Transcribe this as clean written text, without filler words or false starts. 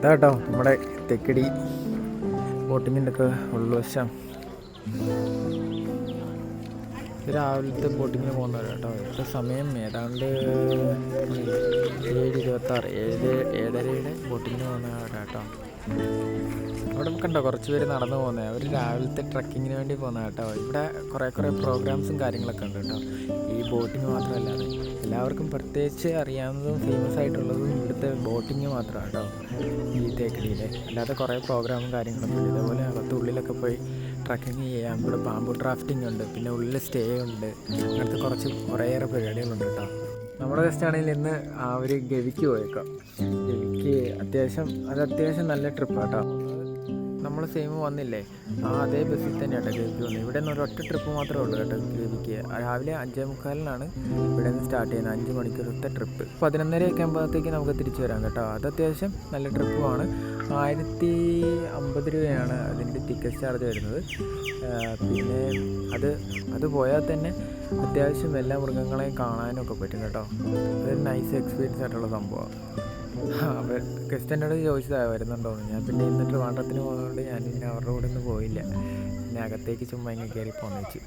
ഇതാട്ടോ നമ്മുടെ തെക്കടി ബോട്ടിങ്ങിൻ്റെ ഒക്കെ ഉൾവശം. രാവിലത്തെ ബോട്ടിങ്ങിന് പോകുന്നവരാ കേട്ടോ. ഇപ്പോഴത്തെ സമയം ഏതാണ്ട് 7:26, 7:30 ബോട്ടിങ്ങിന് പോകുന്നവരാ കേട്ടോ. അവിടെ കണ്ടോ കുറച്ച് പേര് നടന്നു പോകുന്നത്. അവർ രാവിലത്തെ ട്രക്കിങ്ങിന് വേണ്ടി പോകുന്ന കേട്ടോ. ഇവിടെ കുറേ പ്രോഗ്രാംസും കാര്യങ്ങളൊക്കെ ഉണ്ട് കേട്ടോ. ഈ ബോട്ടിങ് മാത്രമല്ലാതെ എല്ലാവർക്കും പ്രത്യേകിച്ച് അറിയാവുന്നതും ഫേമസ് ആയിട്ടുള്ളതും ഇവിടുത്തെ ബോട്ടിങ് മാത്രമാണ് കേട്ടോ ഈ തേക്കടിയിൽ. അല്ലാതെ കുറേ പ്രോഗ്രാമും കാര്യങ്ങളൊക്കെ ഉണ്ട്. ഇതേപോലെ അകത്തുള്ളിലൊക്കെ പോയി ട്രക്കിങ് ചെയ്യാം. ഇവിടെ ബാമ്പു ഡ്രാഫ്റ്റിംഗ് ഉണ്ട്, പിന്നെ ഉള്ളിൽ സ്റ്റേ ഉണ്ട്. അങ്ങനത്തെ കുറേയേറെ പരിപാടികളുണ്ട് കേട്ടോ. നമ്മുടെ ജസ്റ്റ് ആണെങ്കിൽ ഇന്ന് ഒരു ഗവിക്ക് പോയേക്കാം. ഗവിക്ക് അത്യാവശ്യം നല്ല ട്രിപ്പ് കേട്ടോ. നമ്മൾ സെയിം വന്നില്ലേ അതേ ബസ്സിൽ തന്നെയാണ് കേട്ടോ ഗവിക്ക് വന്നത്. ഇവിടെ നിന്ന് ഒരൊറ്റ ട്രിപ്പ് മാത്രമേ ഉള്ളൂ കേട്ടോ ഗവിക്ക്. രാവിലെ 5:45 ഇവിടെ നിന്ന് സ്റ്റാർട്ട് ചെയ്യുന്നത്. 5 മണിക്കൂറത്തെ ട്രിപ്പ്. 11:30 ആകുമ്പോഴത്തേക്ക് നമുക്ക് തിരിച്ചു വരാം കേട്ടോ. അത് അത്യാവശ്യം നല്ല ട്രിപ്പുമാണ്. 1050 രൂപയാണ് അതിൻ്റെ ടിക്കറ്റ് ചാർജ് വരുന്നത്. പിന്നെ അത് പോയാൽ തന്നെ അത്യാവശ്യം എല്ലാ മൃഗങ്ങളെയും കാണാനൊക്കെ പറ്റും കേട്ടോ. അതൊരു നൈസ് എക്സ്പീരിയൻസ് ആയിട്ടുള്ള സംഭവമാണ്. അവർ ഗസ്റ്റ് എന്നോട് ചോദിച്ചതാണ് വരുന്നുണ്ടോയെന്ന്. ഞാൻ പിന്നെ ഇന്നിട്ട് വാണ്ടത്തിന് പോകുന്നതുകൊണ്ട് ഞാൻ പിന്നെ അവരുടെ കൂടെ ഒന്നും പോയില്ല. പിന്നെ അകത്തേക്ക് ചുമ്മാ ഇങ്ങനെ കയറി പോന്നു വെച്ചു.